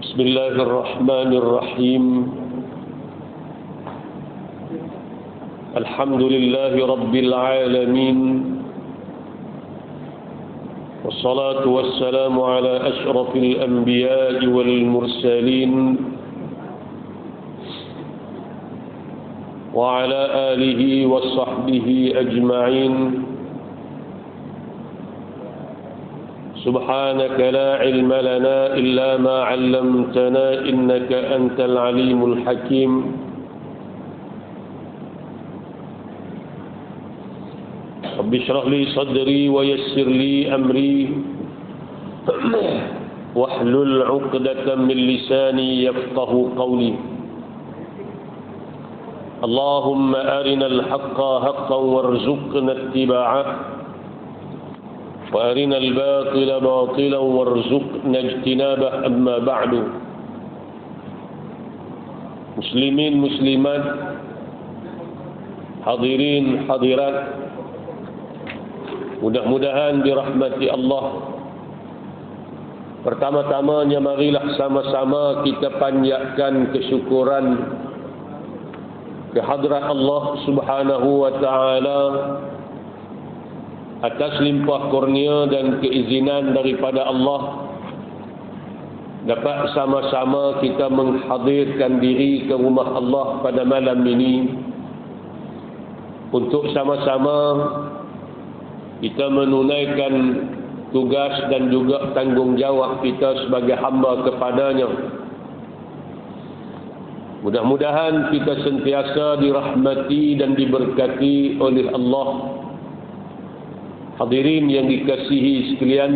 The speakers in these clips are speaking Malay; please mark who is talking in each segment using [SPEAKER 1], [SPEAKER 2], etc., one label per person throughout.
[SPEAKER 1] بسم الله الرحمن الرحيم الحمد لله رب العالمين والصلاة والسلام على أشرف الأنبياء والمرسلين وعلى آله وصحبه أجمعين سبحانك لا علم لنا إلا ما علمتنا إنك أنت العليم الحكيم رب اشرح لي صدري ويسر لي أمري واحلل عقدة من لساني يفقه قولي اللهم أرنا الحق حقا وارزقنا اتباعه وأرنا الباطل باطلا وارزقنا اجتنابه أما بعد muslimin muslimat hadirin hadirat mudah-mudahan dirahmati Allah. Pertama-tamanya marilah sama-sama kita panjatkan kesyukuran kehadrat Allah Subhanahu wa taala atas limpah kurnia dan keizinan daripada Allah dapat sama-sama kita menghadirkan diri ke rumah Allah pada malam ini untuk sama-sama kita menunaikan tugas dan juga tanggungjawab kita sebagai hamba kepadanya. Mudah-mudahan kita sentiasa dirahmati dan diberkati oleh Allah. Hadirin yang dikasihi sekalian,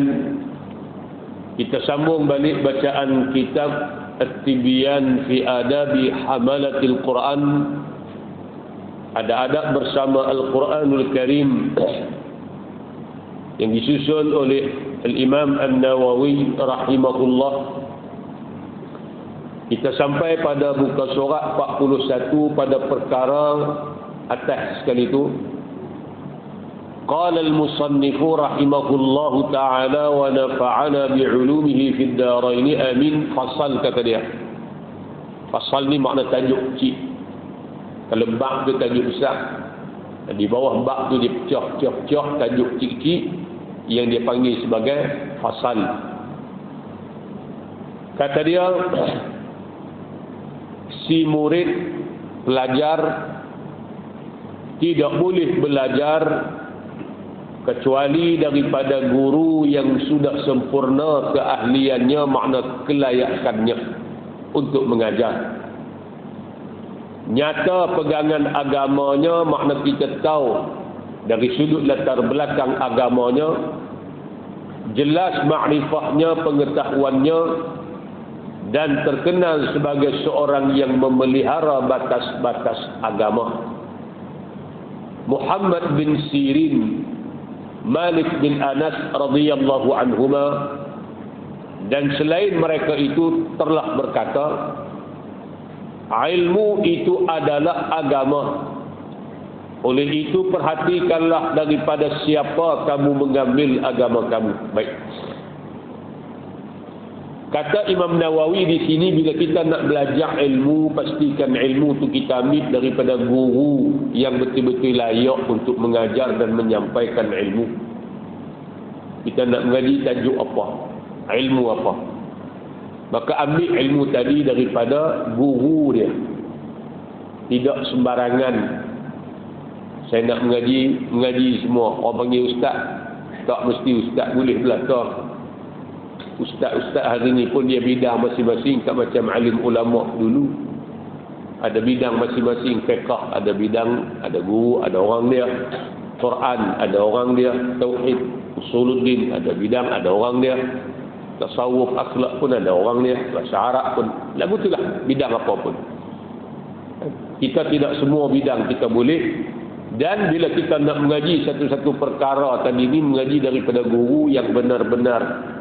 [SPEAKER 1] kita sambung balik bacaan kitab At-Tibyan fi Adabi Hamalatil Quran, adab bersama Al-Quranul Karim, yang disusun oleh Al-Imam An-Nawawi rahimahullah. Kita sampai pada muka surat 41 pada perkara atas sekali itu. قال المصنف رحمه الله تعالى ونفعنا بعلومه في الدارين آمين. Fasal kata dia. Fasal ni makna tajuk kecil. Kalau bab tu tajuk besar, di bawah bab tu dia pecah tajuk kecil yang dia panggil sebagai fasal. Kata dia, si murid pelajar tidak boleh belajar kecuali daripada guru yang sudah sempurna keahliannya, makna kelayakannya untuk mengajar. Nyata pegangan agamanya, makna kita tahu dari sudut latar belakang agamanya, jelas makrifahnya, pengetahuannya, dan terkenal sebagai seorang yang memelihara batas-batas agama. Muhammad bin Sirin, Malik bin Anas radhiyallahu anhuma, dan selain mereka itu telah berkata, ilmu itu adalah agama. Oleh itu perhatikanlah daripada siapa kamu mengambil agama kamu. Baik. Kata Imam Nawawi di sini, bila kita nak belajar ilmu, pastikan ilmu itu kita ambil daripada guru yang betul-betul layak untuk mengajar dan menyampaikan ilmu. Kita nak mengaji tajuk apa? Ilmu apa? Maka ambil ilmu tadi daripada guru dia. Tidak sembarangan. Saya nak mengaji semua. Orang panggil ustaz. Tak mesti ustaz boleh belakang. Ustaz-ustaz hari ni pun dia bidang masing-masing, tak macam alim ulama dulu. Ada bidang masing-masing, fiqh ada bidang, ada guru, ada orang dia. Quran ada orang dia, tauhid, usuluddin ada bidang, ada orang dia. Tasawuf, akhlak pun ada orang dia, bahasa Arab pun. Lagu itulah bidang apa pun. Kita tidak semua bidang kita boleh. Dan bila kita nak mengaji satu-satu perkara tadi ni, mengaji daripada guru yang benar-benar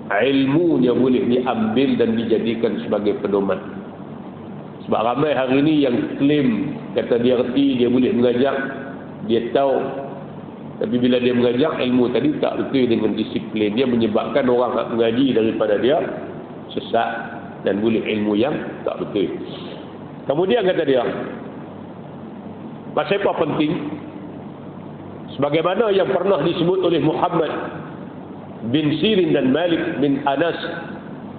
[SPEAKER 1] ilmunya boleh diambil dan dijadikan sebagai pedoman. Sebab ramai hari ini yang klaim kata dia reti, dia boleh mengajar, dia tahu, tapi bila dia mengajar ilmu tadi tak betul dengan disiplin, dia menyebabkan orang nak mengaji daripada dia sesat. dan boleh ilmu yang tak betul. Kemudian kata dia, pasal apa penting? Sebagaimana yang pernah disebut oleh Muhammad bin Sirin dan Malik bin Anas,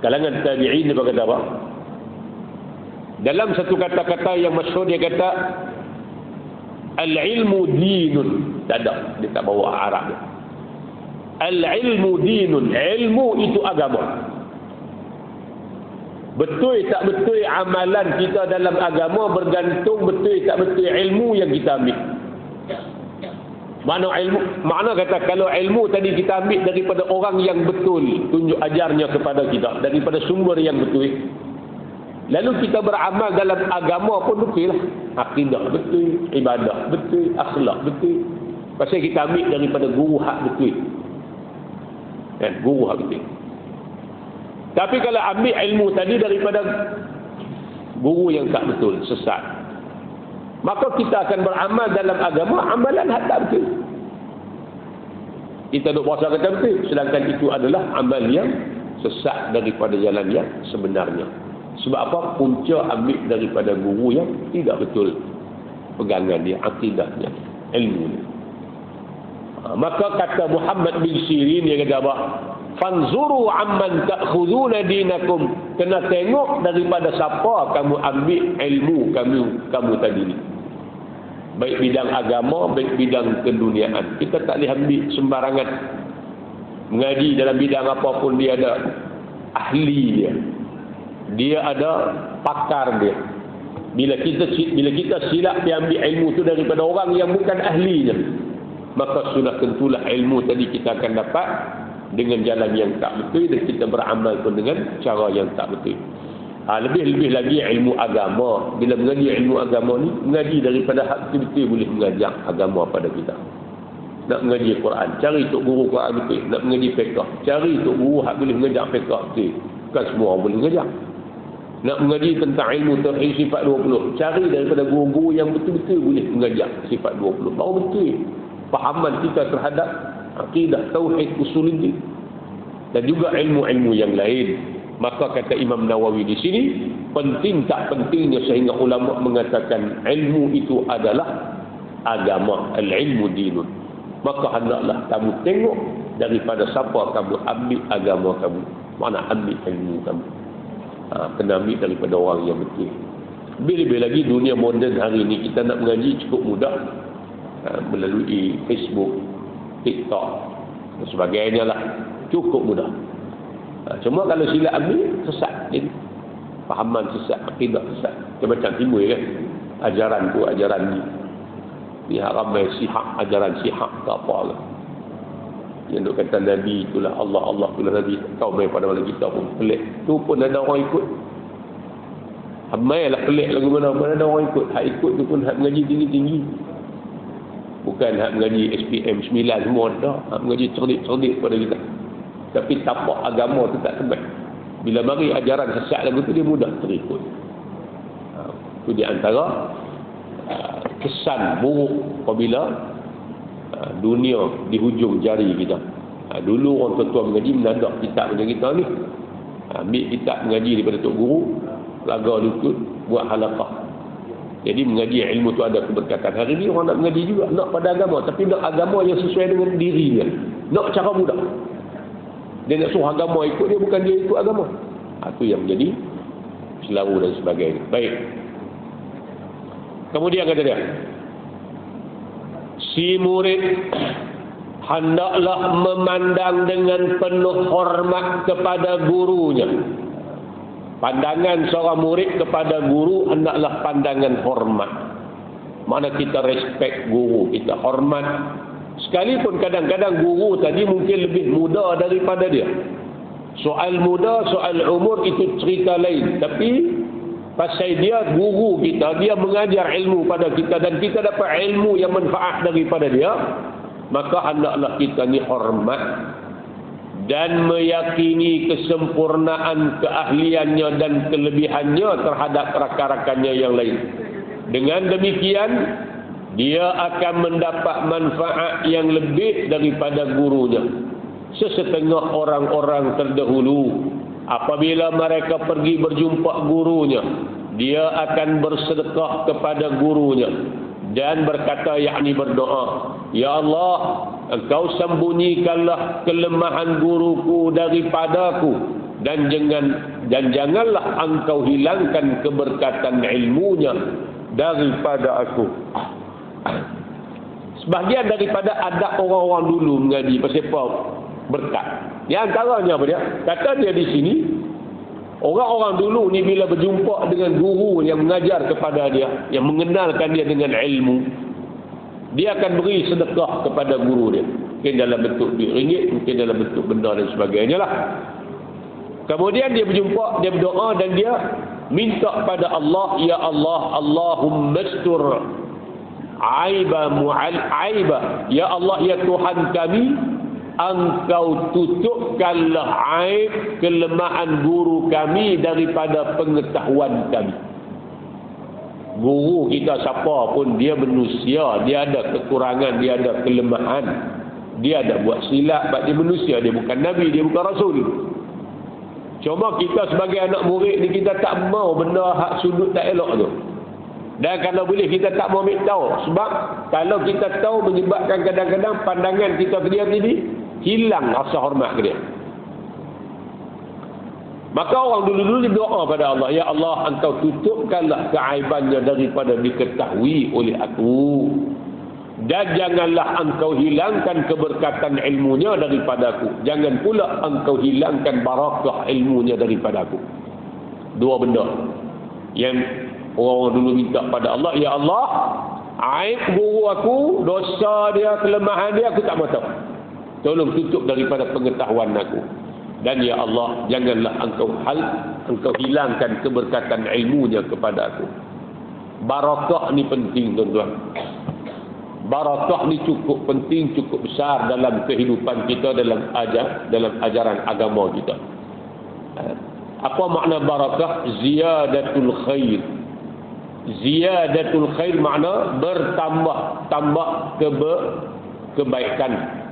[SPEAKER 1] kalangan tabi'in, dia berkata apa? Dalam satu kata-kata yang masyhur dia kata, al-ilmu dinun. Tak ada, dia tak bawa Arab dia. Al-ilmu dinun, ilmu itu agama. Betul tak betul amalan kita dalam agama bergantung betul tak betul ilmu yang kita ambil. Makna kata kalau ilmu tadi kita ambil daripada orang yang betul, tunjuk ajarnya kepada kita daripada sumber yang betul, lalu kita beramal dalam agama pun betul lah. Akidah betul, ibadah betul, akhlak betul. Pasal kita ambil daripada guru hak betul. Kan, guru hak betul. Tapi kalau ambil ilmu tadi daripada guru yang tak betul, sesat, maka kita akan beramal dalam agama amalan hak tak betul. Kita duk puasa kata betul, sedangkan itu adalah amal yang sesat daripada jalan yang sebenarnya. Sebab apa? Punca ambil daripada guru yang tidak betul pegangan dia, akidahnya, ilmu dia. Maka kata Muhammad bin Sirin, dia kata apa? Fanzuru amman ta'khuduna dinakum. Kena tengok daripada siapa kamu ambil ilmu kamu tadi ni. Baik bidang agama, baik bidang keduniaan. Kita tak boleh ambil sembarangan. Mengaji dalam bidang apapun dia ada ahli dia. Dia ada pakar dia. Bila kita silap dia ambil ilmu tu daripada orang yang bukan ahlinya, maka sudah tentulah ilmu tadi kita akan dapat dengan jalan yang tak betul dan kita beramal pun dengan cara yang tak betul. Lebih-lebih lagi ilmu agama. Bila mengaji ilmu agama ni, mengaji daripada hak betul-betul boleh mengajar agama pada kita. Nak mengaji Quran, cari tok guru Quran betul. Nak mengaji fiqh, cari tok guru hak boleh mengajar fiqh betul. Bukan semua orang boleh mengajar. Nak mengaji tentang ilmu tauhid sifat 20, cari daripada guru-guru yang betul-betul boleh mengajar sifat 20. Baru betul fahaman kita terhadap akidah, tauhid, usuluddin dan juga ilmu-ilmu yang lain. Maka kata Imam Nawawi di sini, penting tak pentingnya sehingga ulama mengatakan ilmu itu adalah agama, al-ilmu dinun. Maka hendaklah kamu tengok daripada siapa kamu ambil agama kamu, mana ambil ilmu kamu. Kena ambil daripada orang yang betul. Lebih-lebih lagi dunia moden hari ini, kita nak mengaji cukup mudah melalui Facebook, TikTok dan sebagainya lah, cukup mudah. Cuma kalau silap ambil, sesat jadi fahaman sesat, akidah sesat. Macam timbul kan ajaran tu, ajaran ni ramai sihak, ajaran sihak tak apa lah. Yang duk kata Nabi itulah Allah, Allah itulah Nabi. Kau main pada mana kita pun pelik. Tu pun ada orang ikut. Ramai lah pelik lagu mana ada orang ikut. Hak ikut tu pun hak mengaji tinggi-tinggi. Bukan hak mengaji SPM 9 semua dah. Hak mengaji cerdik-cerdik pada kita. Tapi tapak agama tu tak tebal. Bila mari ajaran sesat lagu tu, dia mudah terikut. Itu di antara kesan buruk apabila dunia di hujung jari kita. Dulu orang tua-tua mengaji menadak kitab macam kita ni. Ambil kitab mengaji daripada tok guru, laga lutut, buat halaqah. Jadi mengaji ilmu tu ada keberkatan. Hari ni orang nak mengaji juga, nak pada agama, tapi nak agama yang sesuai dengan diri dia. Nak cara mudah. Dia nak suruh agama ikut dia, bukan dia ikut agama. Itu yang menjadi selaru dan sebagainya. Baik. Kemudian kata dia, si murid hendaklah memandang dengan penuh hormat kepada gurunya. Pandangan seorang murid kepada guru hendaklah pandangan hormat. Mana kita respect guru, kita hormat. Sekalipun kadang-kadang guru tadi mungkin lebih muda daripada dia. Soal muda, soal umur itu cerita lain. Tapi pasal dia guru kita, dia mengajar ilmu pada kita dan kita dapat ilmu yang manfaat daripada dia, maka hendaklah kita ni hormat dan meyakini kesempurnaan keahliannya dan kelebihannya terhadap rakan-rakannya yang lain. Dengan demikian, dia akan mendapat manfaat yang lebih daripada gurunya. Sesetengah orang-orang terdahulu apabila mereka pergi berjumpa gurunya, dia akan bersedekah kepada gurunya dan berkata, yakni berdoa, ya Allah, Engkau sembunyikanlah kelemahan guruku daripadaku, dan janganlah Engkau hilangkan keberkatan ilmunya daripada aku. Sebahagian daripada adab orang-orang dulu mengaji pasal apa? Berkat. Yang antaranya apa dia? Kata dia di sini, orang-orang dulu ni bila berjumpa dengan guru yang mengajar kepada dia, yang mengenalkan dia dengan ilmu, dia akan beri sedekah kepada guru dia. Mungkin dalam bentuk duit ringgit, mungkin dalam bentuk benda dan sebagainya lah. Kemudian dia berjumpa, dia berdoa dan dia minta pada Allah, ya Allah, Allahumma astur aiba mu'al-aiba. Ya Allah, ya Tuhan kami, Engkau tutupkanlah aib kelemahan guru kami daripada pengetahuan kami. Guru kita siapa pun, dia manusia, dia ada kekurangan, dia ada kelemahan, dia ada buat silap, sebab dia manusia, dia bukan Nabi, dia bukan Rasul. Cuma kita sebagai anak murid ni, kita tak mau benda hak sudut tak elok tu. Dan kalau boleh kita tak mau ambil tahu, sebab kalau kita tahu menyebabkan kadang-kadang pandangan kita ke dia tadi hilang rasa hormat ke dia. Maka orang dulu-dulu berdoa pada Allah, ya Allah, Engkau tutupkanlah keaibannya daripada diketahui oleh aku, dan janganlah Engkau hilangkan keberkatan ilmunya daripada aku, jangan pula Engkau hilangkan barakah ilmunya daripada aku. Dua benda yang orang dulu minta pada Allah, ya Allah, aib guru aku, dosa dia, kelemahan dia, aku tak mahu tahu, tolong tutup daripada pengetahuan aku. Dan ya Allah, janganlah Engkau hilangkan keberkatan ilmunya kepada aku. Barakah ni penting, tuan-tuan. Barakah ni cukup penting, cukup besar dalam kehidupan kita, dalam ajaran agama kita. Apa makna barakah? Ziyadatul khair. Ziyadatul khair makna bertambah kebaikan.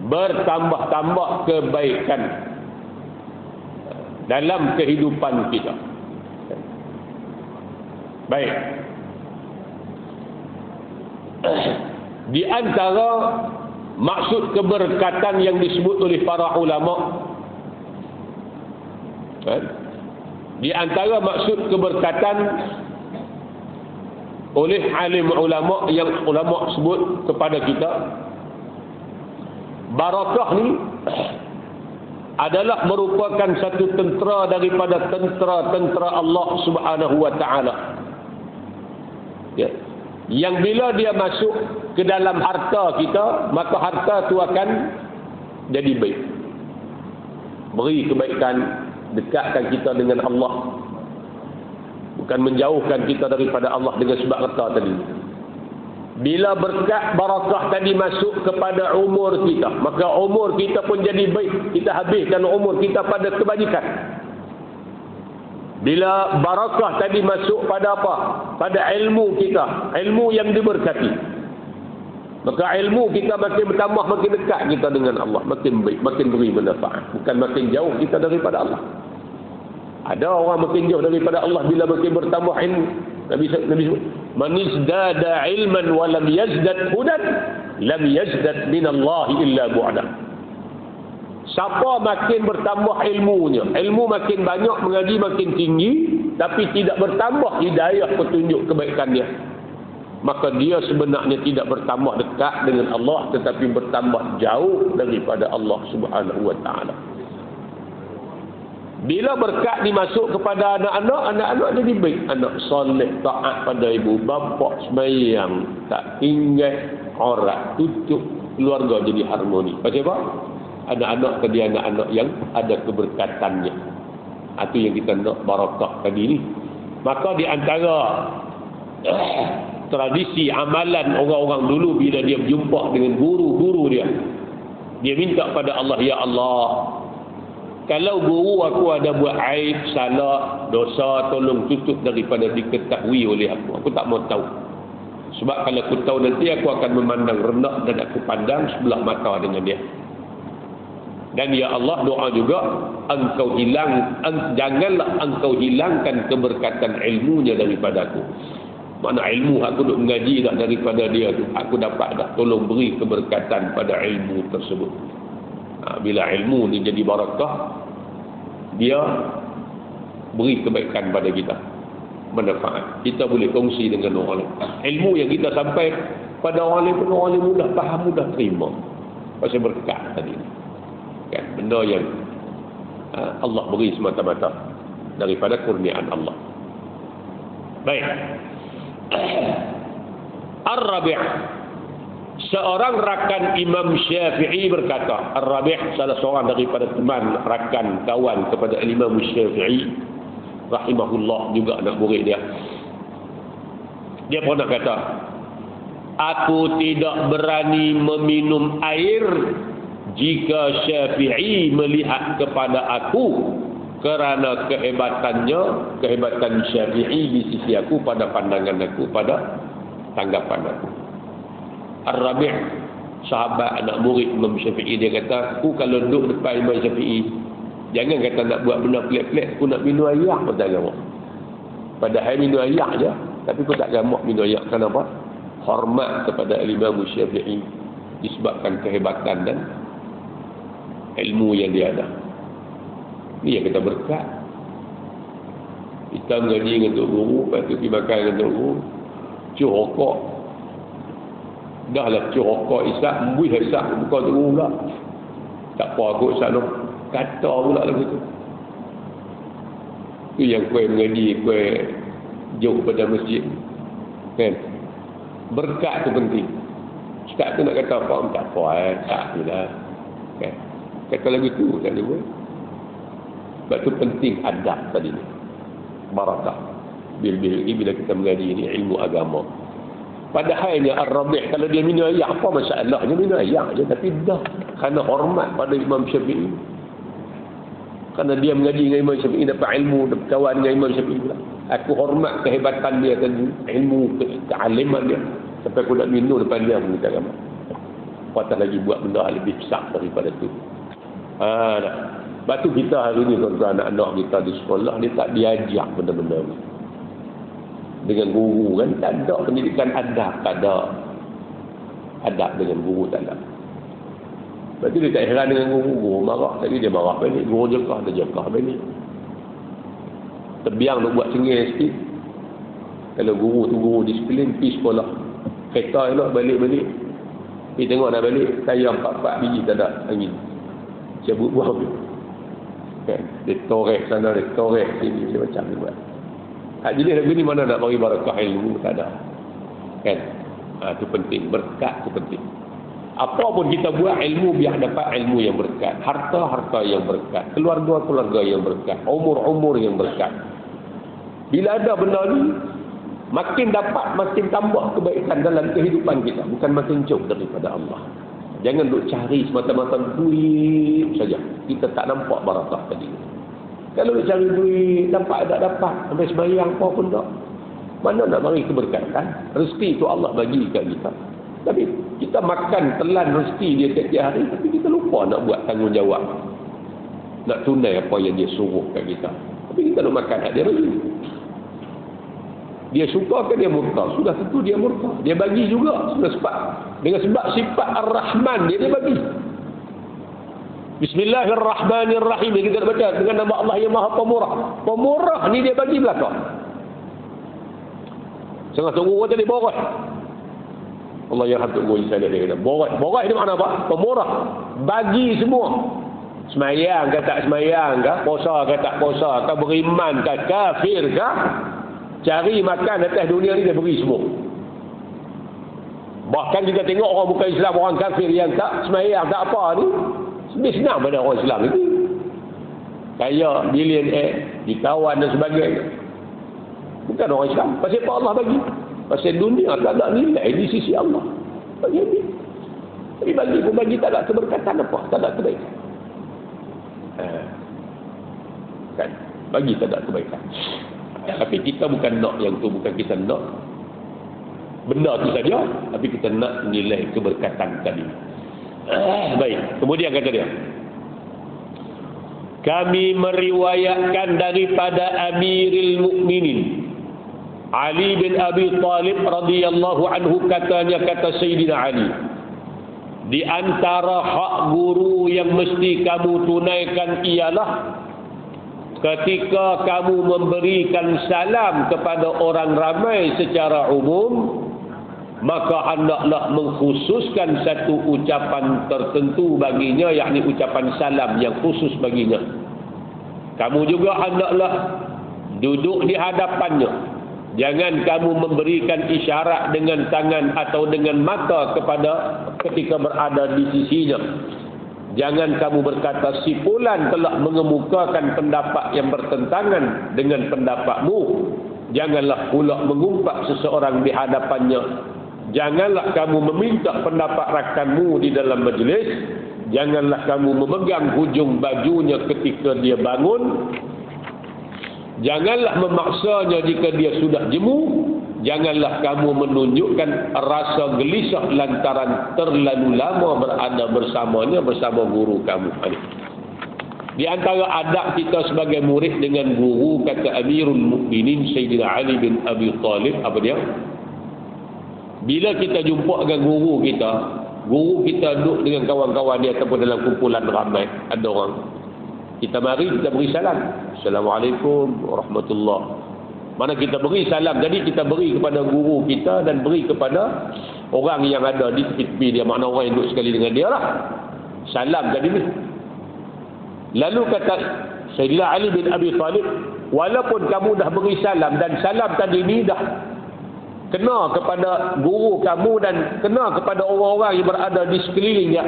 [SPEAKER 1] Bertambah kebaikan dalam kehidupan kita. Baik. Di antara maksud keberkatan yang disebut oleh para ulama, di antara maksud keberkatan oleh alim ulama yang ulama sebut kepada kita, barakah ni adalah merupakan satu tentera daripada tentera-tentera Allah Subhanahu wa taala. Ya. Yang bila dia masuk ke dalam harta kita, maka harta itu akan jadi baik. Beri kebaikan, dekatkan kita dengan Allah. Bukan menjauhkan kita daripada Allah dengan sebab harta tadi. Bila berkat barakah tadi masuk kepada umur kita, maka umur kita pun jadi baik. Kita habiskan umur kita pada kebajikan. Bila barakah tadi masuk pada apa? Pada ilmu kita, ilmu yang diberkati, maka ilmu kita makin bertambah, makin dekat kita dengan Allah, makin baik, makin beri manfaat, bukan makin jauh kita daripada Allah. Ada orang makin jauh daripada Allah bila makin bertambah ilmu. Nabi sebut, man izdada ilman wa lam yazdad hudan lam yazdad min Allah illa bu'da. Siapa makin bertambah ilmunya, ilmu makin banyak, mengaji makin tinggi, tapi tidak bertambah hidayah petunjuk kebaikan dia, maka dia sebenarnya tidak bertambah dekat dengan Allah, tetapi bertambah jauh daripada Allah Subhanahu wa taala. Bila berkat dimasuk kepada anak-anak jadi baik, anak soleh, taat pada ibu bapa, sembahyang, tak tinggal aurat, tutup, keluarga jadi harmoni. Pasal apa? Anak-anak tadi anak-anak yang ada keberkatannya. Itu yang kita nak barakah tadi ni. Maka di antara tradisi amalan orang-orang dulu bila dia berjumpa dengan guru-guru dia minta pada Allah, ya Allah, kalau guru aku ada buat aib, salah, dosa, tolong tutup daripada diketahui oleh aku. Aku tak mau tahu. Sebab kalau aku tahu nanti aku akan memandang rendah dan aku pandang sebelah mata dengan dia. Dan ya Allah, doa juga, janganlah engkau hilangkan keberkatan ilmunya daripada aku. Mana ilmu aku duk mengaji dah daripada dia tu, aku dapat dah, tolong beri keberkatan pada ilmu tersebut. Bila ilmu ni jadi barakah, dia beri kebaikan pada kita, manfaat. Kita boleh kongsi dengan orang lain. Ilmu yang kita sampai pada orang lain pun orang lain mudah faham, mudah terima. Pasal berkat tadi. Kan? Benda yang Allah beri semata-mata daripada kurniaan Allah. Baik. Ar-Rabi', seorang rakan Imam Syafi'i berkata, Ar-Rabi' salah seorang daripada teman, rakan, kawan kepada Imam Syafi'i rahimahullah, juga anak murid dia. Dia pernah kata, aku tidak berani meminum air jika Syafi'i melihat kepada aku, kerana kehebatan Syafi'i di sisi aku, pada pandangan aku, pada tanggapan aku. Ar-Rabi', sahabat anak murid Imam Syafi'i, dia kata, aku kalau duduk depan Imam Syafi'i, jangan kata nak buat benda pelik-pelik, aku nak minum air pun tak gamak. Padahal minum air je, tapi aku tak gamak minum air. Kenapa? Hormat kepada Imam Syafi'i disebabkan kehebatan dan ilmu yang dia ada. Ini yang kita berkat. Kita mengaji dengan Tok Guru, lepas tu pergi makan dengan Tok Guru, cuh rokok. Dah lah cuh rokok isap, membuih isap, bukan Tok Guru pula. Tak apa aku isap tu. Kata pula lagu tu. Itu yang kue mengaji, kue jauh pada masjid. Kan? Berkat tu penting. Ustaz tu nak kata apa? Tak apa, tak apalah. Kan? Kata lagu tu tak boleh. Sebab tu penting adab tadi ni. Barakah. Bila kita mengaji ni ilmu agama. Padahalnya Ar-Rabi', kalau dia minum air, apa masalahnya? Minum air je, tapi dah kerana hormat pada Imam Syafi'i. Kerana dia mengaji dengan Imam Syafi'i, dapat ilmu, dapat kawan dengan Imam Syafi'i pula. Aku hormat kehebatan dia dan ilmu, kealiman dia. Sampai aku nak minum depan dia pun tak ramai. Patut lagi buat benda lebih besar daripada tu. Sebab tu kita hari ni, tuan-tuan, anak-anak kita di sekolah ni tak diajak benda-benda ni. Dengan guru kan, tak ada pendidikan adab, tak ada. Adab dengan guru tak ada. Sebab tu dia tak heran dengan guru marah. Tadi dia marah balik, guru jekah, dia jekah balik. Terbiang nak buat cengih sikit. Kalau guru tu guru disiplin, pergi sekolah. Kereta elok, balik-balik. Pergi tengok nak balik, tayar 4 biji tak ada angin. Cabut buang tu. Kan? Dia torek sana, dia torek sini, dia macam ni buat. Jadi lagu ni mana nak bagi barakah ilmu, tak ada. Kan? Itu penting, berkat tu penting. Apa pun kita buat, ilmu biar dapat ilmu yang berkat, harta yang berkat, keluarga yang berkat, umur yang berkat. Bila ada benda ni, makin dapat, makin tambah kebaikan dalam kehidupan kita, bukan makin jauh daripada Allah. Jangan duk cari semata-mata duit saja. Kita tak nampak barakah tadi. Kalau duk cari duit, dapat tak dapat, sampai sembahyang apa pun tak. Mana nak mari keberkatan? Rezeki itu Allah bagi kat kita. Tapi kita makan telan rezeki dia tiap-tiap hari, tapi kita lupa nak buat tanggungjawab. Nak tunai apa yang dia suruh kat kita. Tapi kita nak makan hak dia bagi. Dia suka ke dia murka? Sudah tentu dia murka. Dia bagi juga sudah sebab. Dengan sebab sifat Ar-Rahman dia bagi. Bismillahirrahmanirrahim. Kita nak baca dengan nama Allah yang Maha Pemurah. Pemurah ni dia bagi belakang. Setengah tunggu tadi borat. Allah yang hantar gua saya dia kata borat. Borat ni makna apa? Pemurah. Bagi semua. Semayang ke tak semayang ke? Puasa ke tak puasa ke? Beriman ke? Kafir ke? Cari makan atas dunia ni dia beri semua. Bahkan kita tengok orang bukan Islam, orang kafir yang tak semayang, tak apa ni, lebih senang pada orang Islam ini. Kaya, billionaire, jutawan dan sebagainya. Bukan orang Islam. Pasal apa Allah bagi? Pasal dunia tak ada nilai di sisi Allah. Bagi ini. Tapi bagi pun bagi tak ada keberkatan apa? Tak ada kebaikan. Kan? Bagi tak ada kebaikan. Tapi kita bukan nak yang tu, bukan kita nak benda tu saja, tapi kita nak nilai keberkatan tadi. Baik, kemudian kata dia, kami meriwayatkan daripada Amirul Mukminin Ali bin Abi Talib radhiyallahu anhu, kata Sayyidina Ali, di antara hak guru yang mesti kamu tunaikan ialah ketika kamu memberikan salam kepada orang ramai secara umum, maka hendaklah mengkhususkan satu ucapan tertentu baginya, yakni ucapan salam yang khusus baginya. Kamu juga hendaklah duduk di hadapannya. Jangan kamu memberikan isyarat dengan tangan atau dengan mata ketika berada di sisinya. Jangan kamu berkata, si fulan telah mengemukakan pendapat yang bertentangan dengan pendapatmu. Janganlah pula mengumpat seseorang di hadapannya. Janganlah kamu meminta pendapat rakanmu di dalam majlis. Janganlah kamu memegang hujung bajunya ketika dia bangun. Janganlah memaksanya jika dia sudah jemu. Janganlah kamu menunjukkan rasa gelisah lantaran terlalu lama berada bersamanya, bersama guru kamu. Di antara adab kita sebagai murid dengan guru, kata Amirul Mukminin Sayyidina Ali bin Abi Talib, apa dia? Bila kita jumpa dengan guru kita duduk dengan kawan-kawan dia ataupun dalam kumpulan ramai, ada orang, kita mari, kita beri salam. Assalamualaikum warahmatullahi. Mana kita beri salam, jadi kita beri kepada guru kita dan beri kepada orang yang ada di tepi dia, makna orang yang duduk sekali dengan dia lah. Salam tadi ni. Lalu kata Sayyidina Ali bin Abi Talib, walaupun kamu dah beri salam dan salam tadi ni dah kena kepada guru kamu dan kena kepada orang-orang yang berada di sekelilingnya,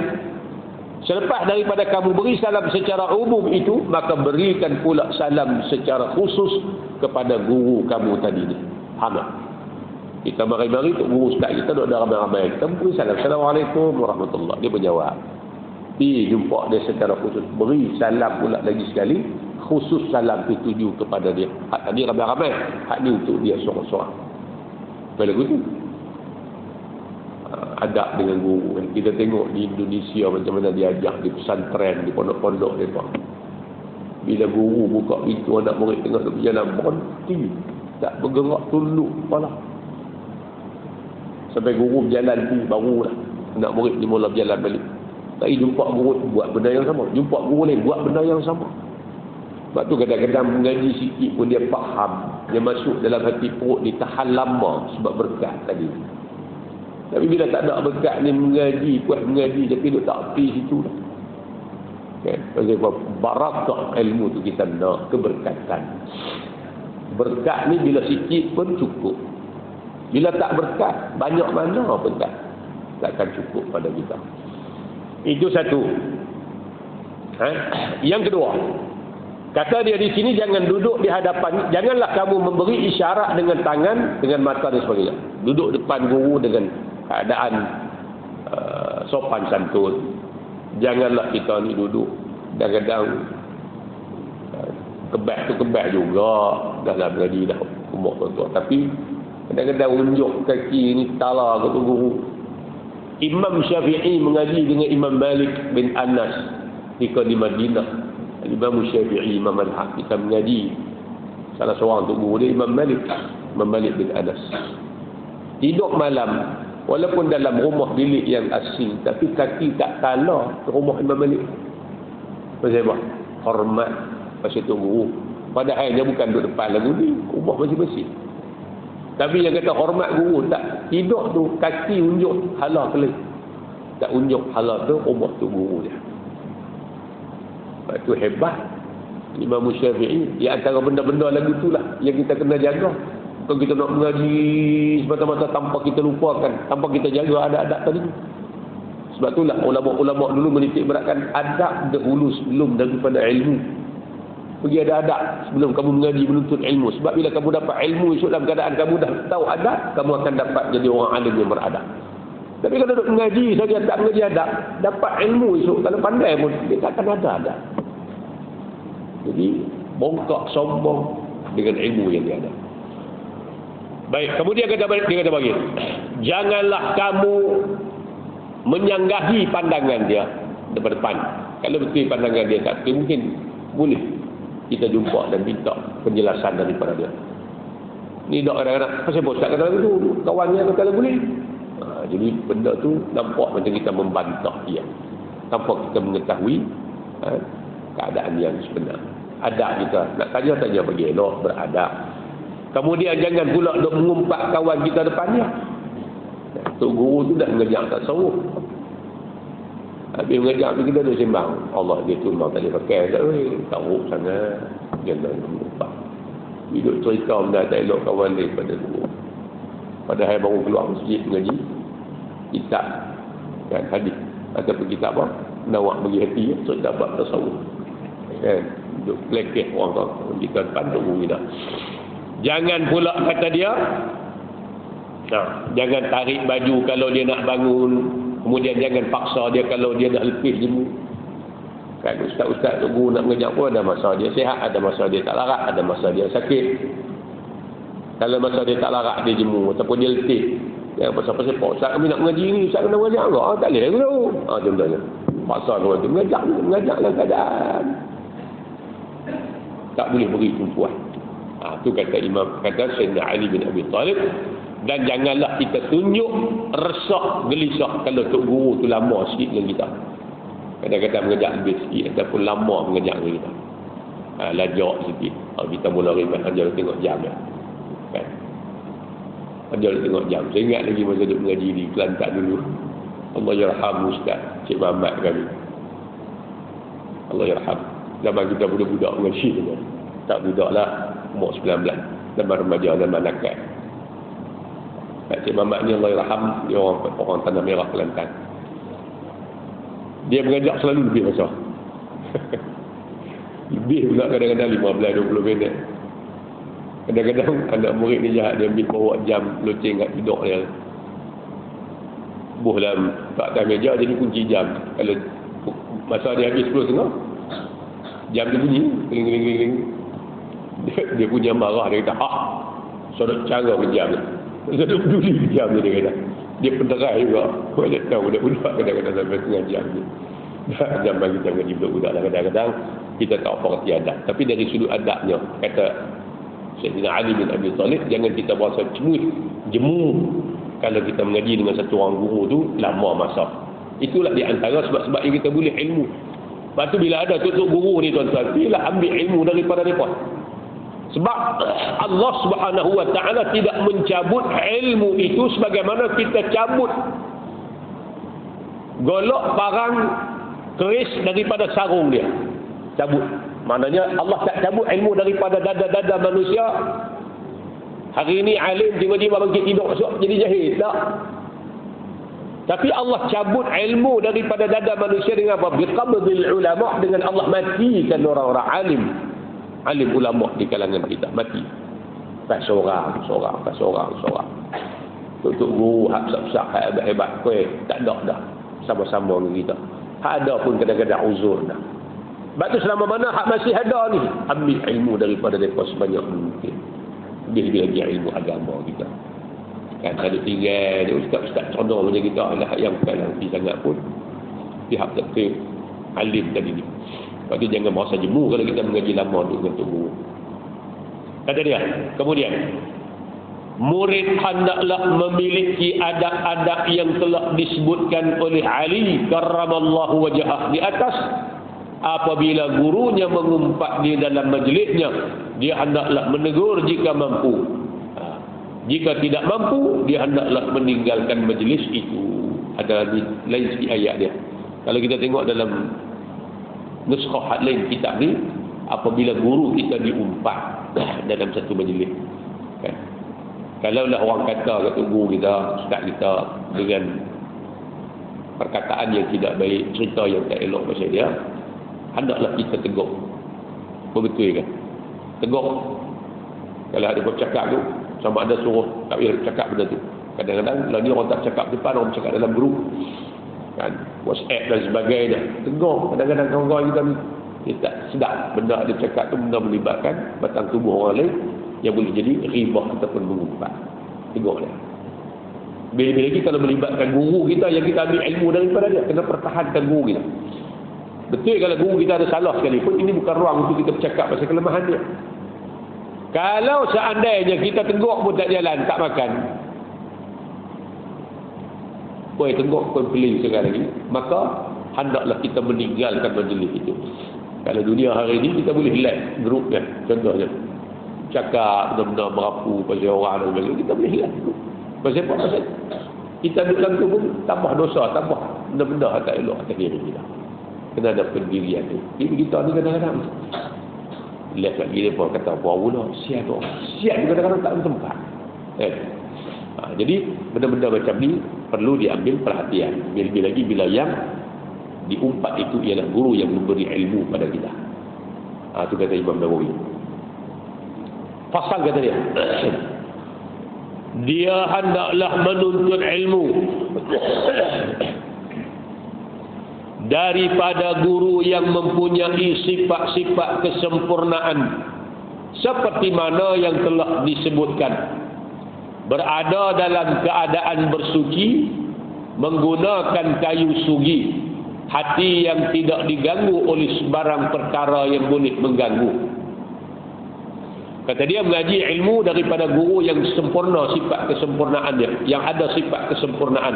[SPEAKER 1] selepas daripada kamu beri salam secara umum itu, maka berikan pula salam secara khusus kepada guru kamu tadi ni. Faham tak? Kita mari-mari untuk guru ustaz kita duduk ada ramai-ramai, kita beri salam, Assalamualaikum warahmatullahi. Dia berjawab, jumpa dia secara khusus, beri salam pula lagi sekali, khusus salam itu tuju kepada dia. Hak tadi ramai-ramai, hak ni untuk dia seorang-seorang. Apa lagu tu? Adab dengan guru. Kita tengok di Indonesia macam mana dia ajar di pesantren, di pondok-pondok mereka. Bila guru buka pintu, anak murid tengah duduk berjalan, berhenti, tak bergerak, tunduk kepala. Sampai guru berjalan tu, barulah anak murid ni mula berjalan balik. Tapi jumpa guru buat benda yang sama, jumpa guru lain buat benda yang sama. Sebab tu kadang-kadang mengaji sikit pun dia faham, dia masuk dalam hati perut, dia tahan lama sebab berkat tadi. Tapi bila tak ada berkat ni, mengaji, kuat mengaji, tapi duduk tak api situ lah. Okay. Barakah ilmu tu kita nak, keberkatan. Berkat ni bila sikit pun cukup. Bila tak berkat, banyak mana pun takkan cukup pada kita. Itu satu. Yang kedua, kata dia di sini, jangan duduk di hadapan, janganlah kamu memberi isyarat dengan tangan, dengan mata dan sebagainya. Duduk depan guru dengan keadaan sopan santun. Janganlah kita ni duduk kadang-kadang kebah tu kebah juga dalam mengaji dah umur tuan-tuan, tapi kadang-kadang unjuk kaki ni tala ke guru. Imam Syafi'i mengaji dengan Imam Malik bin Anas ketika di Madinah. Imam Syafi'i, Imam Al-Haq, kita mengaji salah seorang untuk guru dia Imam Malik bin Anas. Tidur malam walaupun dalam rumah bilik yang asing, tapi kaki tak tala ke rumah Imam Malik. Pasal apa? Hormat pasal tu guru. Padahal dia bukan duduk depan lagu ni, rumah masing-masing. Tapi yang kata hormat guru, tak tidur tu kaki unjuk hala kelih. Tak unjuk hala tu rumah tu guru dia. Sebab tu hebat Imam Syafi'i. Di antara benda-benda lagu tu lah yang kita kena jaga. Kalau kita nak mengaji semata-mata tanpa kita lupakan, tanpa kita jaga adab-adab tadi. Sebab itulah ulama-ulama dulu menitik beratkan adab dahulu sebelum daripada ilmu. Pergi ada adab sebelum kamu mengaji menuntut ilmu. Sebab bila kamu dapat ilmu esok dalam keadaan kamu dah tahu adab, kamu akan dapat jadi orang alim yang beradab. Tapi kalau duduk mengaji saja tak mengaji adab, dapat ilmu esok kalau pandai pun dia tak akan ada adab. Jadi bongkak sombong dengan ilmu yang dia ada. Baik, kemudian dia kata bagi, janganlah kamu menyanggahi pandangan dia depan. Kalau betul pandangan dia tak betul, mungkin boleh kita jumpa dan minta penjelasan daripada dia. Ni dok kadang-kadang pasal Ustaz kata tu, kawannya kata boleh. Jadi benda tu nampak macam kita membantah dia tanpa kita mengetahui keadaan yang sebenar. Adab kita nak tanya bagi elok, beradab. Kemudian jangan pula dok mengumpat kawan kita depan dia. Tok guru tu dah mengajar tak tasawuf. Habis mengajar kita duk sembang. Allah dia tu memang tak boleh pakai. Tahu sangat. Jangan mengumpat. Hidup cerita benda tak elok kawan dia pada guru. Padahal baru keluar masjid mengaji kitab kan hadis ataupun kitab apa nawak bagi hati cerita bab tasawuf kan duk lekeh orang kita depan tu kita. Jangan pula kata dia jangan tarik baju kalau dia nak bangun, kemudian jangan paksa dia kalau dia nak lepis jemu. Kan ustaz-ustaz tu guru nak mengajar pun ada masa dia sihat, ada masa dia tak larat, ada masa dia sakit. Kalau masa dia tak larat dia jemu ataupun dia letih, ya pasal-pasal pak ustaz kami nak mengaji ni, ustaz kena mengajar enggak? Tak boleh aku tahu. Contohnya paksa orang tu mengajar dalam keadaan tak boleh beri tumpuan. Tu kata Imam, kata Sayyidina Ali bin Abi Talib. Dan janganlah kita tunjuk resah, gelisah kalau tok guru tu lama sikit dengan kita. Kadang-kadang mengajar lebih sikit ataupun lama mengajar dengan kita. Lajak sikit. Kita mula ribat ajar tengok jam ya. Kan? Ajar tengok jam. Saya ingat lagi masa duk mengaji di Kelantan dulu. Allah yarham Ustaz Cik Muhammad kami. Allah yarham. Zaman kita budak-budak mengaji tu. Tak budak lah. Umur 19. Zaman remaja, zaman nakal. Cik Muhammad ni Allah yarham. Dia orang Tanah Merah Kelantan. Dia mengajak selalu lebih masa. Lebih pula kadang-kadang 15-20 minit. Kadang-kadang anak murid ni jahat, dia ambil bawa jam loceng kat tidur dia. Buh dalam tak atas meja jadi kunci jam. Kalau masa dia habis 10.30, jam dia bunyi, kering-kering. Dia punya marah, dia kata, sodok cara berjam. Sodok peduli berjam dia kata. Dia penderai juga. Dia tahu budak-budak kadang-kadang sampai setengah jam ni. Zaman kita mengaji budak-budak lah kadang-kadang kita tak perhati adab. Tapi dari sudut adabnya, kata Sayyidina Ali bin Abi Talib, jangan kita berasa jemu kalau kita mengaji dengan satu orang guru tu lama masa. Itulah di antara sebab-sebab yang kita boleh ilmu. Lepas tu bila ada tutup guru ni tuan-tuan, bila ambil ilmu daripada mereka. Sebab Allah Subhanahu wa taala tidak mencabut ilmu itu sebagaimana kita cabut golok parang keris daripada sarung dia. Cabut. Maknanya Allah tak cabut ilmu daripada dada-dada manusia. Hari ini alim tiba-tiba bangkit tidur esok jadi jahil. Tak. Tapi Allah cabut ilmu daripada dada manusia dengan apa? Biqabdil ulama, dengan Allah matikan orang-orang alim. Alim ulama di kalangan kita mati. Tak seorang. Tutup guru hak-hak hebat-hebat kuih tak ada dah sama-sama dengan kita. Hak ada pun kadang-kadang uzur dah. Sebab tu selama mana hak masih ada ni, ambil ilmu daripada mereka sebanyak mungkin. Lebih lagi ilmu agama kita. Kan ada tinggal dia ustaz-ustaz contoh macam kita ada hak yang bukan lebih sangat pun pihak tertib alim tadi ni. Sebab tu jangan merasa jemu kalau kita mengaji lama dengan tok guru. Kata dia, kemudian murid hendaklah memiliki adab-adab yang telah disebutkan oleh Ali karramallahu wajhah di atas. Apabila gurunya mengumpat di dalam majlisnya, dia hendaklah menegur jika mampu. Jika tidak mampu, dia hendaklah meninggalkan majlis itu. Ada di lain segi ayat dia. Kalau kita tengok dalam nuskah lain kitab ni, apabila guru kita diumpat dalam satu majlis, kan? Kalaulah orang kata guru kita, ustaz kita dengan perkataan yang tidak baik, cerita yang tak elok pasal dia, hendaklah kita tegur. Betul kan? Tegur. Kalau ada bercakap tu, sama ada suruh tak payah bercakap benda tu. Kadang-kadang kalau ni orang tak cakap depan, orang bercakap dalam grup, kan, WhatsApp dan sebagainya, tegur. Kadang-kadang kawan-kawan kita ni dia tak sedap benda dia cakap tu, benda melibatkan batang tubuh orang lain yang boleh jadi ribah ataupun mengumpat. Tegur dia. Bila-bila lagi kalau melibatkan guru kita yang kita ambil ilmu daripada dia, kena pertahankan guru kita. Betul kalau guru kita ada salah sekalipun, ini bukan ruang untuk kita bercakap pasal kelemahan dia. Kalau seandainya kita tegur pun tak jalan, tak makan, boleh tegur pun peling sekali lagi, maka hendaklah kita meninggalkan majlis itu. Kalau dunia hari ini kita boleh like grup kan, contohnya cakap benda-benda merapu pasal orang dan sebagainya, kita boleh like grup. Pasal apa? Pasal kita duduk dalam tu pun tambah dosa, tambah benda-benda yang tak elok atas diri kita. Kena ada pendirian tu. Jadi kita ni kadang-kadang lihat lagi dia pun kata apa pula, siap tu. Siap tu kadang-kadang tak ada tempat. Jadi benda-benda macam ni perlu diambil perhatian. Lebih lagi bila yang diumpat itu ialah guru yang memberi ilmu pada kita. Itu kata Imam Nawawi. Fasal kata dia. Dia hendaklah menuntut ilmu daripada guru yang mempunyai sifat-sifat kesempurnaan seperti mana yang telah disebutkan, berada dalam keadaan bersuci, menggunakan kayu sugi, hati yang tidak diganggu oleh sebarang perkara yang boleh mengganggu. Kata dia, mengaji ilmu daripada guru yang sempurna sifat kesempurnaannya, yang ada sifat kesempurnaan.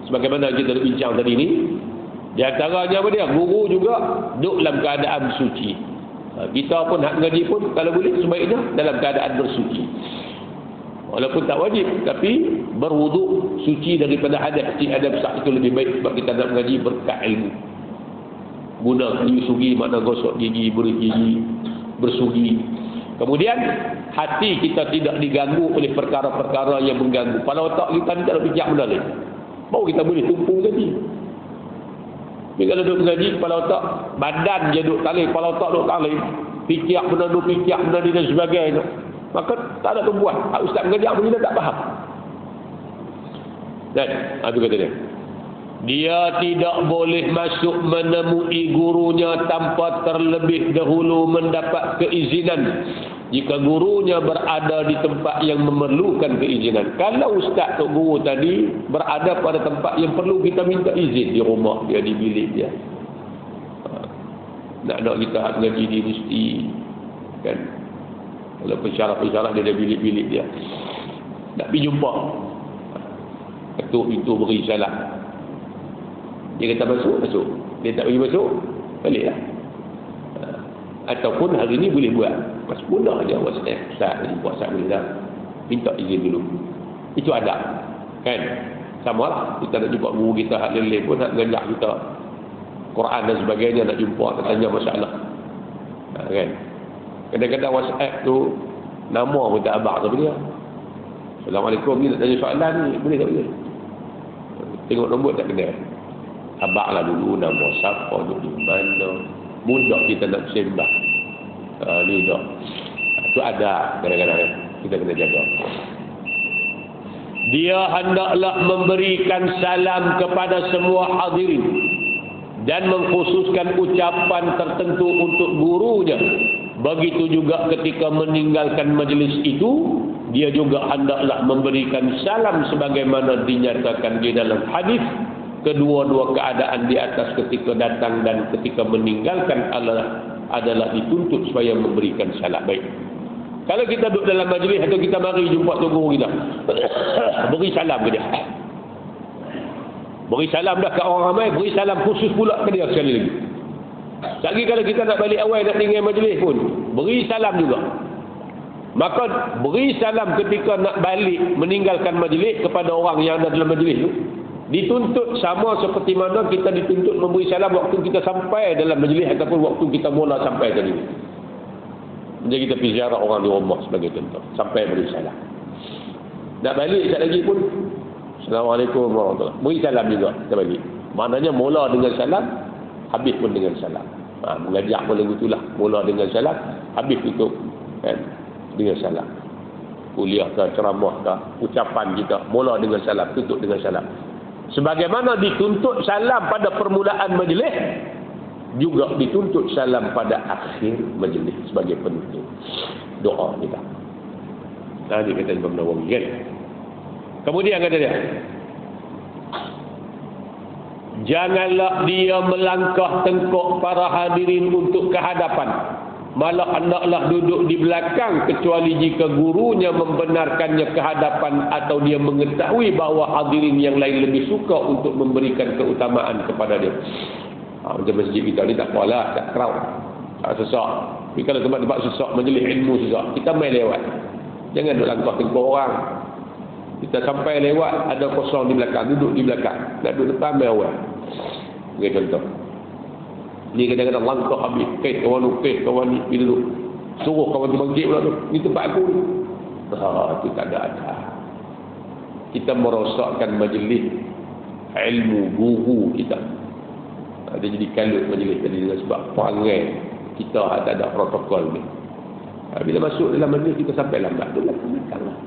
[SPEAKER 1] Sebagaimana kita bincang tadi ni, di antaranya apa dia? Guru juga duduk dalam keadaan bersuci. Kita pun hak ngaji pun kalau boleh sebaiknya dalam keadaan bersuci. Walaupun tak wajib, tapi berwuduk suci daripada hadas. Si hadas besar itu lebih baik sebab kita nak mengaji berkat ilmu. Guna kayu sugi, makna gosok gigi, bersih gigi, bersugi. Kemudian hati kita tidak diganggu oleh perkara-perkara yang mengganggu. Kepala otak kita ni tak ada fikir benda lain. Baru kita boleh tumpu tadi. Tapi kalau duduk mengaji, kepala otak, badan je duduk talih, kepala otak duduk talih, fikir benda tu, fikir benda ni dan sebagainya, maka tak ada tumpuan. Ustaz mengajar pun kita tak faham. Dan itu kata dia tidak boleh masuk menemui gurunya tanpa terlebih dahulu mendapat keizinan jika gurunya berada di tempat yang memerlukan keizinan. Kalau ustaz atau guru tadi berada pada tempat yang perlu, kita minta izin di rumah dia, di bilik dia. Nak kita ngaji di mesti kan, kalau pensyarah-pensyarah dia ada bilik-bilik dia, nak pergi jumpa, ketuk pintu beri salam. Dia kata masuk, masuk. Dia tak bagi masuk, baliklah. Ataupun hari ni boleh buat, mas mudah je WhatsApp, Ustaz, jumpa Ustaz boleh dah, minta izin dulu. Itu adab, kan? Sama lah, kita nak jumpa guru kita hak leleh pun, nak ngajak kita Quran dan sebagainya, nak jumpa, nak tanya masalah, kan? Kadang-kadang WhatsApp tu nama pun tak abang tu dia. Assalamualaikum, ni nak tanya soalan ni, boleh tak boleh? Tengok nombor tak kena. Abanglah dulu nama siapa, duduk di mana. Mudah kita nak sembah. Ni dah. Itu ada kadang-kadang kita kena jaga. Dia hendaklah memberikan salam kepada semua hadirin dan mengkhususkan ucapan tertentu untuk gurunya. Begitu juga ketika meninggalkan majlis itu, dia juga hendaklah memberikan salam sebagaimana dinyatakan di dalam hadis. Kedua-dua keadaan di atas ketika datang dan ketika meninggalkan adalah dituntut supaya memberikan salam. Baik. Kalau kita duduk dalam majlis atau kita mari jumpa tu guru kita, beri salam ke dia. Beri salam dah ke orang ramai, beri salam khusus pula ke dia sekali lagi. Lagi kalau kita nak balik awal, nak tinggal majlis pun, beri salam juga. Maka beri salam ketika nak balik meninggalkan majlis kepada orang yang ada dalam majlis tu, dituntut sama seperti mana kita dituntut memberi salam waktu kita sampai dalam majlis ataupun waktu kita mula sampai tadi. Jadi kita pergi ziarah orang di rumah sebagai contoh, sampai beri salam. Nak balik sekali lagi pun, Assalamualaikum warahmatullahi wabarakatuh. Beri salam juga kita balik. Maknanya mula dengan salam, habis pun dengan salam. Mengajar pun lagu itulah, mula dengan salam, habis tutup kan, dengan salam. Kuliah ke, ceramah ke, ucapan kita mula dengan salam, tutup dengan salam. Sebagaimana dituntut salam pada permulaan majlis, juga dituntut salam pada akhir majlis sebagai penutup doa kita. Tadi kata Imam Nawawi kan. Kemudian kata dia, Janganlah dia melangkah tengkok para hadirin untuk ke hadapan. Malah hendaklah duduk di belakang kecuali jika gurunya membenarkannya ke hadapan atau dia mengetahui bahawa hadirin yang lain lebih suka untuk memberikan keutamaan kepada dia. Macam masjid kita ni tak apalah, tak crowd, tak sesak. Tapi kalau tempat-tempat sesak, majlis ilmu sesak, kita main lewat. Jangan duduk langkah tengkok orang. Kita sampai lewat, ada kosong di belakang, duduk di belakang. Nak duduk depan, main awal. Okay, contoh. Ni kadang-kadang langkah habis. Kawan ni, pergi duduk. Suruh kawan tu bangkit pula tu. Ni tempat aku ni. Itu tak ada. Kita merosakkan majlis ilmu guru kita. Dia jadi kalut majlis tadi sebab perangai kita tak ada protokol ni. Bila masuk dalam majlis kita sampai lambat, tu belakang lah.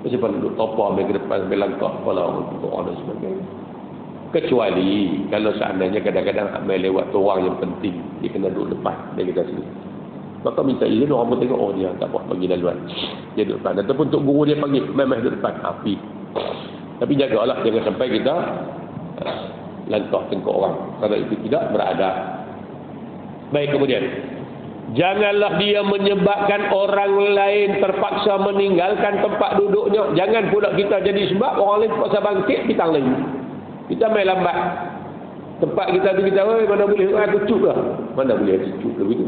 [SPEAKER 1] Macam mana duduk topa ke depan sampai langkah kepala orang dan sebagainya. Kecuali kalau seandainya kadang-kadang ambil lewat tu orang yang penting, dia kena duduk depan, dia kata sini. Maka minta izin, orang pun tengok, oh dia tak buat bagi laluan, dia duduk depan. Ataupun untuk guru dia panggil, memang duduk depan, api. Tapi jagalah jangan sampai kita langkah tengkok orang, kalau itu tidak beradab. Baik, kemudian janganlah dia menyebabkan orang lain terpaksa meninggalkan tempat duduknya. Jangan pula kita jadi sebab orang lain terpaksa bangkit, kita lain. Kita main lambat. Tempat kita tu kita, mana boleh aku cup lah. Mana boleh aku cup lah begitu.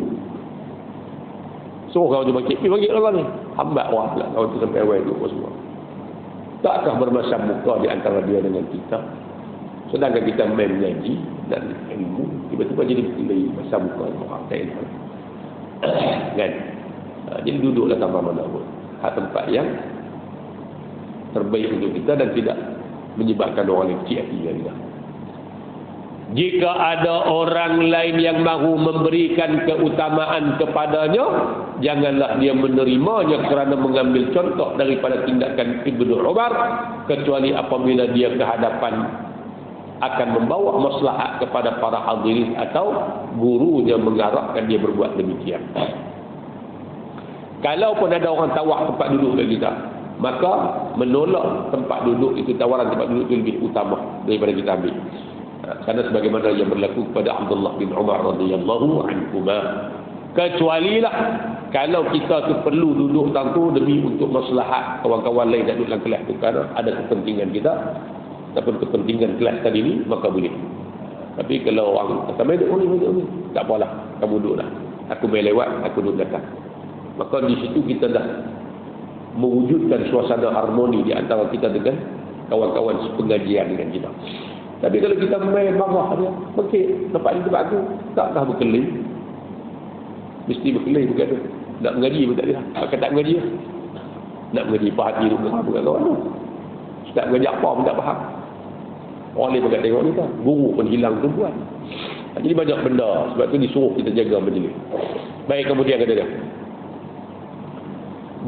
[SPEAKER 1] So kawan tu bangkit, bangkit orang ni. Hambat orang pula, kawan tu sampai awal duduk semua. Takkah bermasam muka di antara dia dengan kita? Sedangkan kita main mengaji dan ilmu, tiba-tiba jadi berkelahi masam muka orang tak ilmu. Kan? Jadi duduklah tanpa mana pun. Tempat yang terbaik untuk kita dan tidak menyebabkan orang yang kecil hati kita. Jika ada orang lain yang mahu memberikan keutamaan kepadanya, janganlah dia menerimanya kerana mengambil contoh daripada tindakan Ibnu Umar, kecuali apabila dia ke hadapan akan membawa maslahat kepada para hadirin atau gurunya mengharapkan dia berbuat demikian. Kalaupun ada orang tawar tempat duduk bagi kita, maka menolak tempat duduk itu, tawaran tempat duduk itu lebih utama daripada kita ambil. Karena sebagaimana yang berlaku kepada Abdullah bin Umar radhiyallahu anhuma. Kecualilah kalau kita tu perlu duduk tentu demi untuk maslahat kawan-kawan lain yang duduk dalam kelas tu, kerana ada kepentingan kita ataupun kepentingan kelas tadi ni, maka boleh. Tapi kalau orang kata main duduk ni, tak apalah, kamu duduklah. Aku main lewat, aku duduk belakang. Maka di situ kita dah mewujudkan suasana harmoni di antara kita dengan kawan-kawan sepengajian dengan kita. Tapi kalau kita main marah dia, bangkit, nampak di tempat aku, taklah berkelahi. Mesti berkelahi bukan tu. Nak mengaji pun tak dia. Pakai tak mengaji lah. Nak mengaji hati tu faham bukan kawan tu. Tak mengaji apa pun tak faham. Orang lain pakai tengok ni tak. Guru pun hilang tumpuan. Jadi banyak benda. Sebab tu disuruh kita jaga majlis. Baik, kemudian kata dia,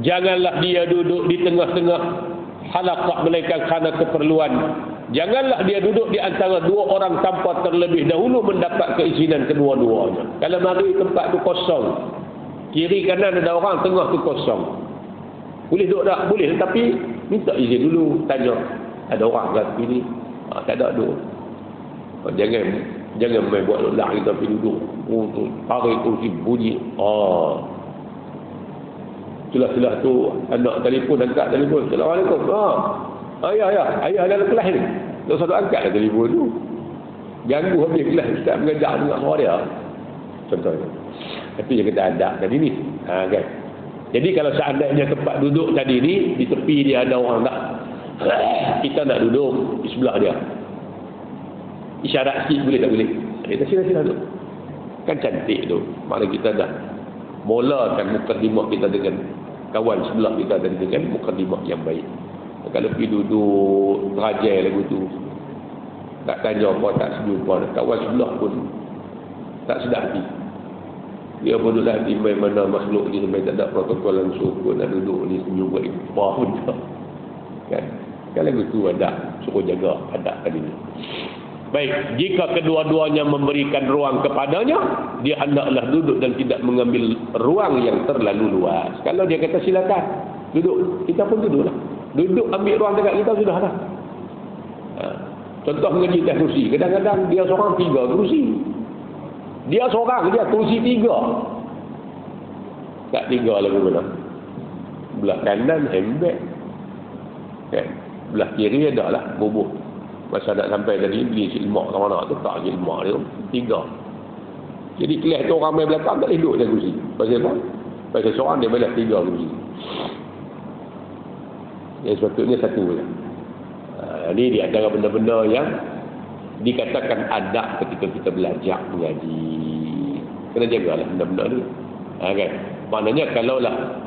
[SPEAKER 1] janganlah dia duduk di tengah-tengah halaqah melainkan kerana keperluan. Janganlah dia duduk di antara dua orang tanpa terlebih dahulu mendapat keizinan kedua-duanya. Kalau mari tempat tu kosong, kiri kanan ada orang, tengah tu kosong, boleh duduk tak? Boleh, tapi minta izin dulu, tanya ada orang kat sini. Tak ada duduk. Jangan main buat lelak kita pergi duduk. Tarik kursi bunyi. Celah-celah tu anak telefon, angkat telefon. Assalamualaikum. Ayah dalam kelas ni. Tak usah angkat telefon tu. Ganggu habis kelas. Ustaz mengajak dengan suara dia. Contohnya. Tapi yang kita adab tadi ni. Kan? Jadi kalau seandainya tempat duduk tadi ni, di tepi dia ada orang tak, kita nak duduk di sebelah dia. Isyarat sikit boleh tak boleh? Kita sila-sila duduk. Kan cantik tu. Maknanya kita dah mulakan mukadimah kita dengan kawan sebelah kita tadi dengan mukadimah yang baik. Kalau pergi duduk terajai lagu tu, tak tanya apa, tak senyum apa, kawan sebelah pun tak sedap hati. Dia pun duduk hati main mana makhluk ni sampai tak ada protokol langsung pun nak duduk ni senyum buat apa pun tak. Kan? Kan lagu tu ada, suruh jaga adab tadi ni. Baik, jika kedua-duanya memberikan ruang kepadanya, dia hendaklah duduk dan tidak mengambil ruang yang terlalu luas. Kalau dia kata silakan duduk, kita pun duduklah. Duduk ambil ruang dekat kita sudah dah. Contoh mengaji atas kerusi. Kadang-kadang dia seorang 3 kerusi. Dia seorang, dia kerusi 3. Tak 3 lagu mana? Belah kanan handbag. Kan? Belah kiri ada lah bubuh. Masa nak sampai tadi beli silmak sama nak tu tak silmak dia 3. Jadi kelas tu orang main belakang tak boleh duduk atas kerusi. Pasal apa? Pasal seorang dia belah 3 kerusi. Yang sepatutnya 1 je. Ini di antara benda-benda yang dikatakan adab ketika kita belajar mengaji. Kena jagalah benda-benda ni. Kan? Maknanya kalaulah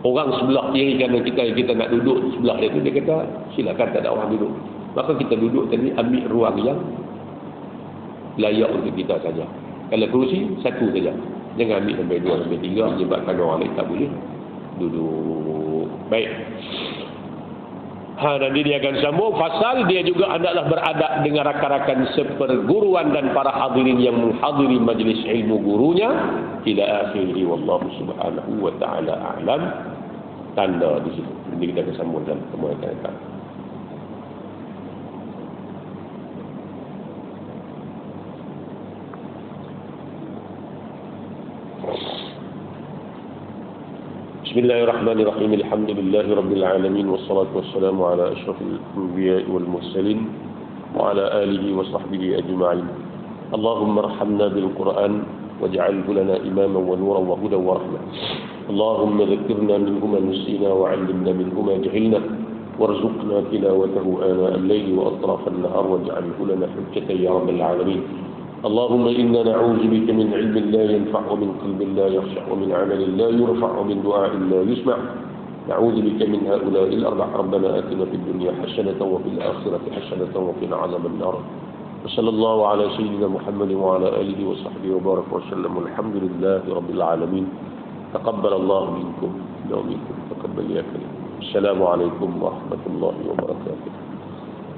[SPEAKER 1] orang sebelah kiri kanan kita nak duduk sebelah dia tu, dia kata silakan, tak ada orang duduk. Maka kita duduk tadi ambil ruang yang layak untuk kita saja. Kalau kerusi 1 saja. Jangan ambil sampai 2 sampai 3 menyebabkan orang lain tak boleh duduk. Baik. Nanti dia akan sambung pasal dia juga hendaklah beradab dengan rakan-rakan seperguruan dan para hadirin yang menghadiri majlis ilmu gurunya ila akhirih, wallahu subhanahu wa ta'ala a'lam. Tanda di situ. Nanti kita akan sambung dalam pertemuan yang akan datang. Bismillahirrahmanirrahim. Alhamdulillahi rabbil alamin wassalatu wassalamu ala asyrafil anbiya'i wal mursalin wa ala alihi wa sahbihi ajma'in. Allahumma arhamna bil Qur'an waj'alhu lana imaman wa nuran wa hudan wa rahmah. Allahumma dhakkirna minhu ma nasina wa 'allimna minhu ma jahilna warzuqna tilawatahu ana al-layli wa atraf an-nahar waj'alhu lana hujjatan ya rabbal alamin. اللهم إنا نعوذ بك من علم لا ينفع ومن قلب لا يخشع ومن عمل لا يرفع ومن دعاء لا يسمع. نعوذ بك من هؤلاء الأربع. ربنا آتنا في الدنيا حسنة وفي الآخرة حسنة وقنا عذاب النار. وصلى الله على سيدنا محمد وعلى آله وصحبه وبارك وسلم. والحمد لله رب العالمين. تقبل الله منكم ومنكم. تقبل يا كريم. السلام عليكم ورحمة الله وبركاته.